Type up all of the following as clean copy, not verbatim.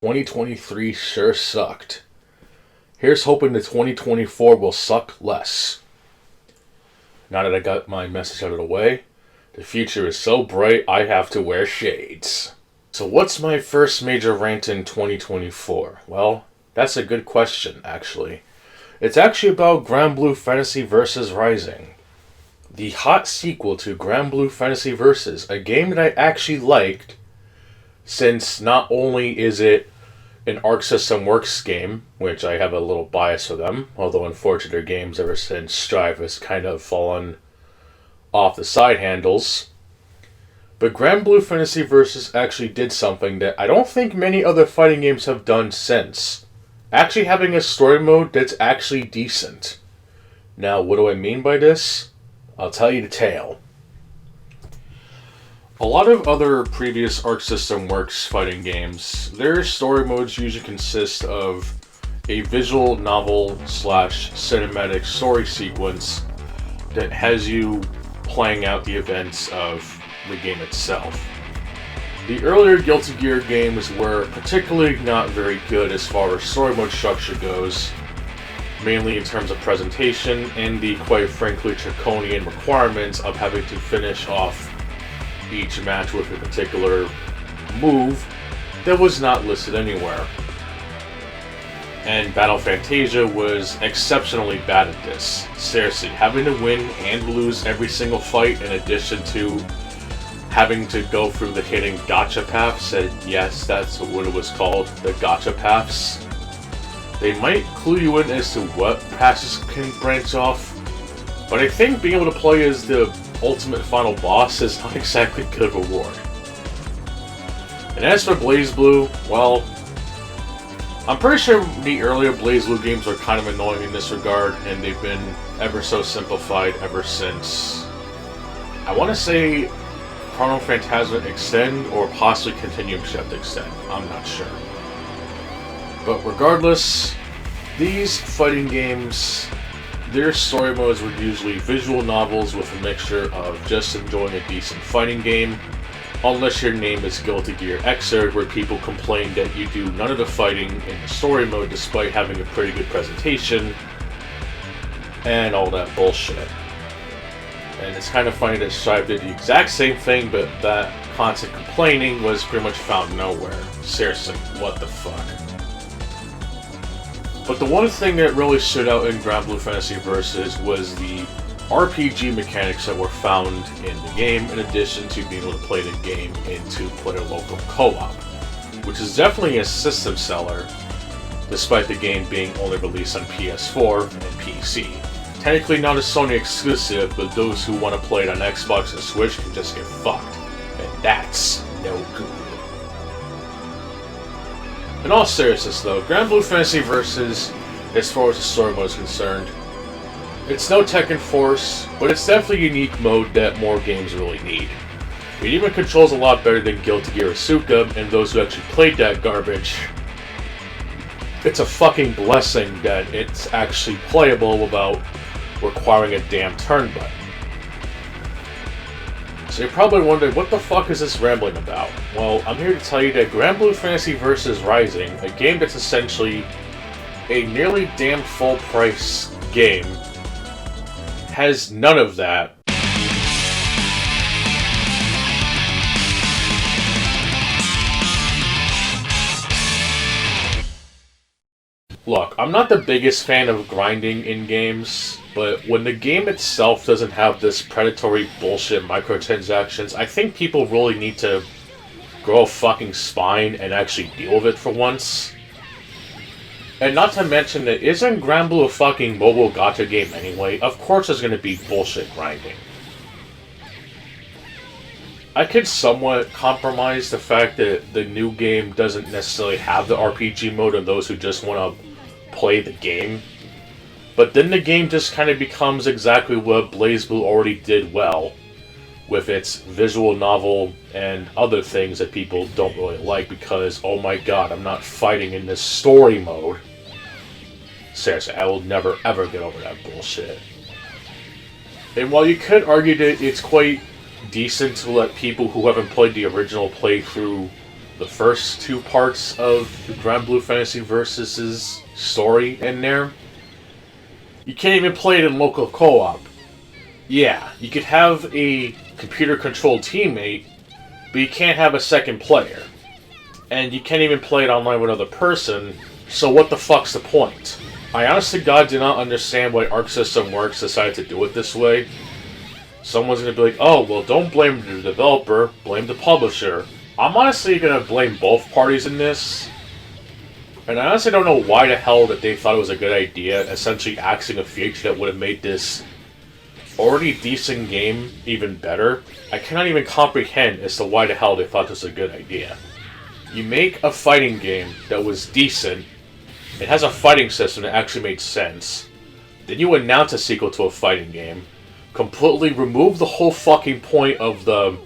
2023 sure sucked. Here's hoping the 2024 will suck less. Now that I got my message out of the way, the future is so bright I have to wear shades. So what's my first major rant in 2024? Well, that's a good question, actually. It's actually about Granblue Fantasy Versus Rising. The hot sequel to Granblue Fantasy Versus, a game that I actually liked, since not only is it an Arc System Works game, which I have a little bias for them, although unfortunately their games ever since Strive has kind of fallen off the side handles. But Granblue Fantasy Versus actually did something that I don't think many other fighting games have done since. Actually having a story mode that's actually decent. Now, what do I mean by this? I'll tell you the tale. A lot of other previous Arc System Works fighting games, their story modes usually consist of a visual novel / cinematic story sequence that has you playing out the events of the game itself. The earlier Guilty Gear games were particularly not very good as far as story mode structure goes, mainly in terms of presentation and the quite frankly draconian requirements of having to finish off each match with a particular move that was not listed anywhere. And Battle Fantasia was exceptionally bad at this. Seriously, having to win and lose every single fight in addition to having to go through the hidden gacha paths, and yes, that's what it was called, the gacha paths. They might clue you in as to what paths can branch off, but I think being able to play as the ultimate final boss is not exactly good reward. And as for BlazBlue, well, I'm pretty sure the earlier BlazBlue games are kind of annoying in this regard, and they've been ever so simplified ever since, I want to say, Chrono Phantasma Extend or possibly Continuum Shift Extend. I'm not sure. But regardless, these fighting games, their story modes were usually visual novels with a mixture of just enjoying a decent fighting game, unless your name is Guilty Gear Xrd, where people complain that you do none of the fighting in the story mode despite having a pretty good presentation, and all that bullshit. And it's kind of funny that Strive did the exact same thing, but that constant complaining was pretty much found nowhere. Seriously, what the fuck? But the one thing that really stood out in Granblue Fantasy Versus was the RPG mechanics that were found in the game, in addition to being able to play the game in two-player local co-op, which is definitely a system seller, despite the game being only released on PS4 and PC. Technically not a Sony exclusive, but those who want to play it on Xbox and Switch can just get fucked, and that's no good. In all seriousness though, Granblue Fantasy Versus, as far as the story mode is concerned, it's no Tekken Force, but it's definitely a unique mode that more games really need. It even controls a lot better than Guilty Gear Isuka, and those who actually played that garbage, it's a fucking blessing that it's actually playable without requiring a damn turn button. So you're probably wondering, what the fuck is this rambling about? Well, I'm here to tell you that Granblue Fantasy Versus Rising, a game that's essentially a nearly damn full price game, has none of that. Look, I'm not the biggest fan of grinding in games, but when the game itself doesn't have this predatory bullshit microtransactions, I think people really need to grow a fucking spine and actually deal with it for once. And not to mention that isn't Granblue a fucking mobile gacha game anyway? Of course there's gonna be bullshit grinding. I could somewhat compromise the fact that the new game doesn't necessarily have the RPG mode of those who just want to play the game. But then the game just kind of becomes exactly what BlazBlue already did well, with its visual novel and other things that people don't really like because, oh my god, I'm not fighting in this story mode. Seriously, I will never ever get over that bullshit. And while you could argue that it's quite decent to let people who haven't played the original play through the first two parts of the Granblue Fantasy Versus' story in there. You can't even play it in local co-op. Yeah, you could have a computer-controlled teammate, but you can't have a second player. And you can't even play it online with another person, so what the fuck's the point? I honestly God do not understand why Arc System Works decided to do it this way. Someone's gonna be like, oh, well, don't blame the developer, blame the publisher. I'm honestly gonna blame both parties in this. And I honestly don't know why the hell that they thought it was a good idea, essentially axing a feature that would have made this already decent game even better. I cannot even comprehend as to why the hell they thought this was a good idea. You make a fighting game that was decent, it has a fighting system that actually made sense, then you announce a sequel to a fighting game, completely remove the whole fucking point of the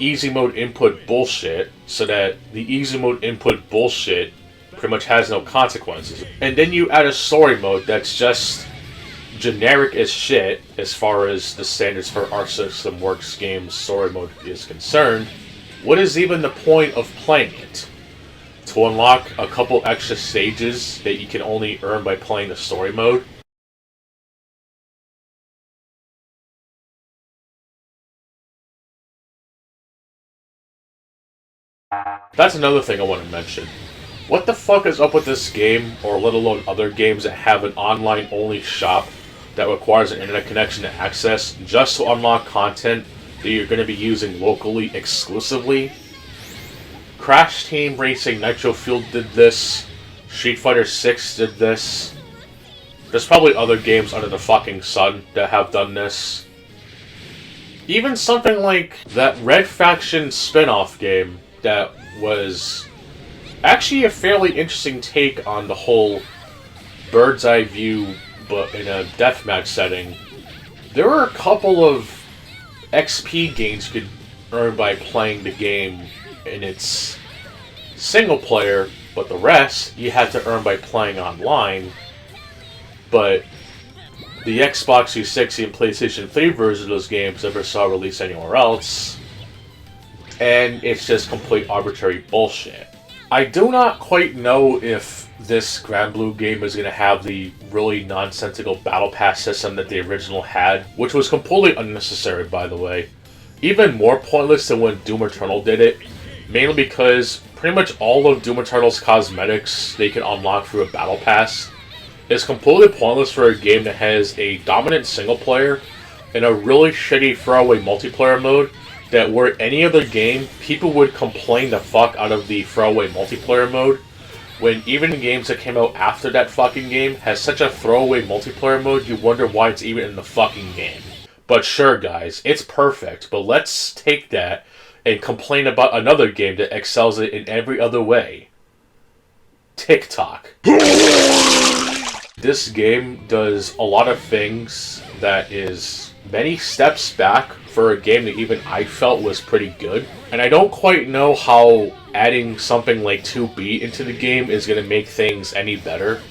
easy mode input bullshit, so that the easy mode input bullshit pretty much has no consequences. And then you add a story mode that's just generic as shit as far as the standards for Arc System Works games story mode is concerned. What is even the point of playing it? To unlock a couple extra stages that you can only earn by playing the story mode? That's another thing I want to mention. What the fuck is up with this game, or let alone other games that have an online-only shop that requires an internet connection to access just to unlock content that you're going to be using locally exclusively? Crash Team Racing Nitro Fuel did this. Street Fighter 6 did this. There's probably other games under the fucking sun that have done this. Even something like that Red Faction spin-off game that was actually a fairly interesting take on the whole bird's eye view, but in a deathmatch setting. There were a couple of XP gains you could earn by playing the game in its single player, but the rest you had to earn by playing online. But the Xbox 360 and PlayStation 3 versions of those games never saw release anywhere else, and it's just complete arbitrary bullshit. I do not quite know if this Granblue game is going to have the really nonsensical battle pass system that the original had, which was completely unnecessary, by the way. Even more pointless than when Doom Eternal did it, mainly because pretty much all of Doom Eternal's cosmetics they can unlock through a battle pass is completely pointless for a game that has a dominant single player and a really shitty throwaway multiplayer mode that were any other game, people would complain the fuck out of the throwaway multiplayer mode, when even games that came out after that fucking game has such a throwaway multiplayer mode, you wonder why it's even in the fucking game. But sure guys, it's perfect, but let's take that and complain about another game that excels it in every other way. TikTok. This game does a lot of things that is many steps back for a game that even I felt was pretty good. And I don't quite know how adding something like 2B into the game is going to make things any better,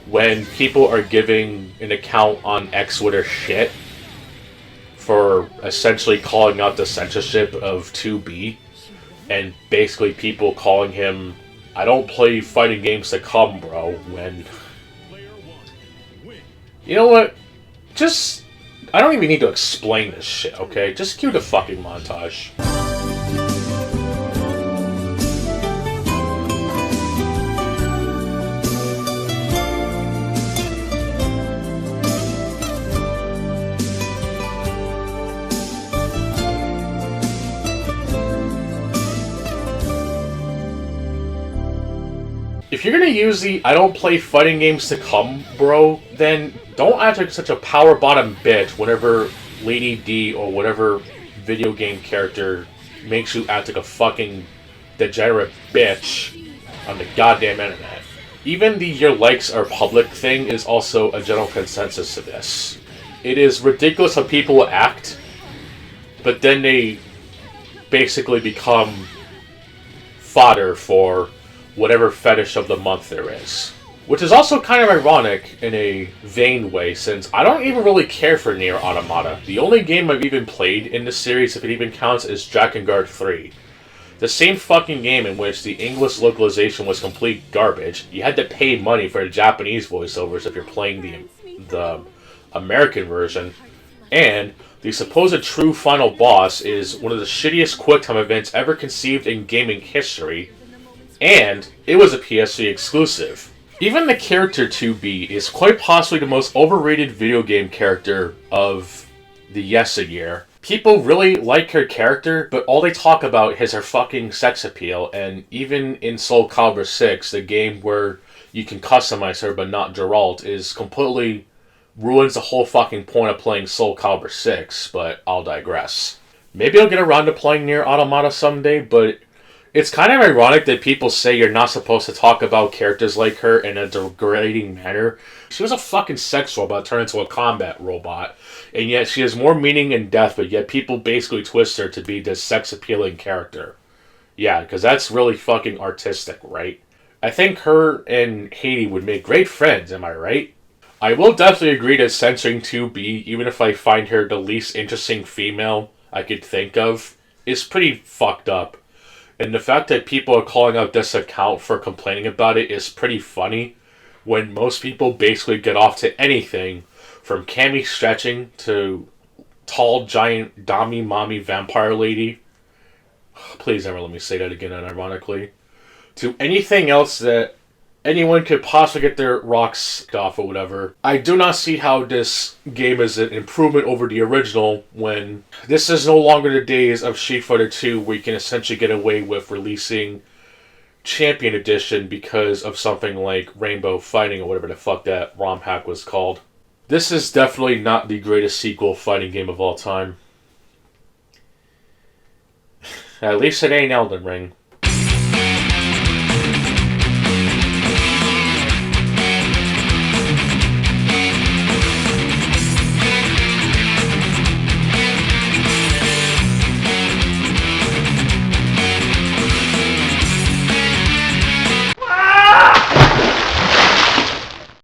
when people are giving an account on Xwitter shit for essentially calling out the censorship of 2B, and basically people calling him, I don't play fighting games to come, bro, when... You know what? Just... I don't even need to explain this shit, okay? Just cue the fucking montage. If you're gonna use the I don't play fighting games to come, bro, then don't act like such a power bottom bitch whenever Lady D or whatever video game character makes you act like a fucking degenerate bitch on the goddamn internet. Even the your likes are public thing is also a general consensus to this. It is ridiculous how people act, but then they basically become fodder for whatever fetish of the month there is. Which is also kind of ironic in a vain way, since I don't even really care for Nier Automata. The only game I've even played in this series, if it even counts, is Drakengard 3. The same fucking game in which the English localization was complete garbage. You had to pay money for the Japanese voiceovers if you're playing the American version. And the supposed true final boss is one of the shittiest QuickTime events ever conceived in gaming history. And it was a PS3 exclusive. Even the character 2B is quite possibly the most overrated video game character of the yesteryear. People really like her character, but all they talk about is her fucking sex appeal, and even in Soul Calibur 6, the game where you can customize her but not Geralt, is completely ruins the whole fucking point of playing Soul Calibur 6, but I'll digress. Maybe I'll get around to playing Nier Automata someday, but it's kind of ironic that people say you're not supposed to talk about characters like her in a degrading manner. She was a fucking sex robot turned into a combat robot, and yet she has more meaning and depth, but yet people basically twist her to be this sex-appealing character. Yeah, because that's really fucking artistic, right? I think her and Haiti would make great friends, am I right? I will definitely agree to censoring 2B, even if I find her the least interesting female I could think of, is pretty fucked up. And the fact that people are calling out this account for complaining about it is pretty funny, when most people basically get off to anything from Cammy stretching to tall, giant, dommy, mommy, vampire lady. Please never let me say that again unironically. To anything else that anyone could possibly get their rocks off or whatever. I do not see how this game is an improvement over the original when this is no longer the days of Street Fighter 2 where you can essentially get away with releasing Champion Edition because of something like Rainbow Fighting or whatever the fuck that ROM hack was called. This is definitely not the greatest sequel fighting game of all time. At least it ain't Elden Ring.